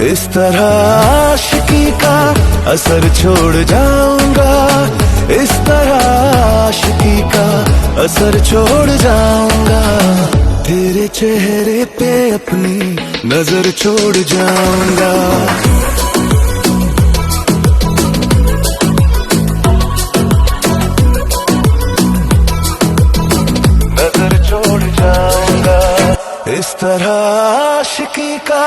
इस तरह आशिकी का असर छोड़ जाऊंगा, इस तरह आशिकी का असर छोड़ जाऊंगा, तेरे चेहरे पे अपनी नजर छोड़ जाऊंगा। नजर छोड़ जाऊंगा, इस तरह आशिकी का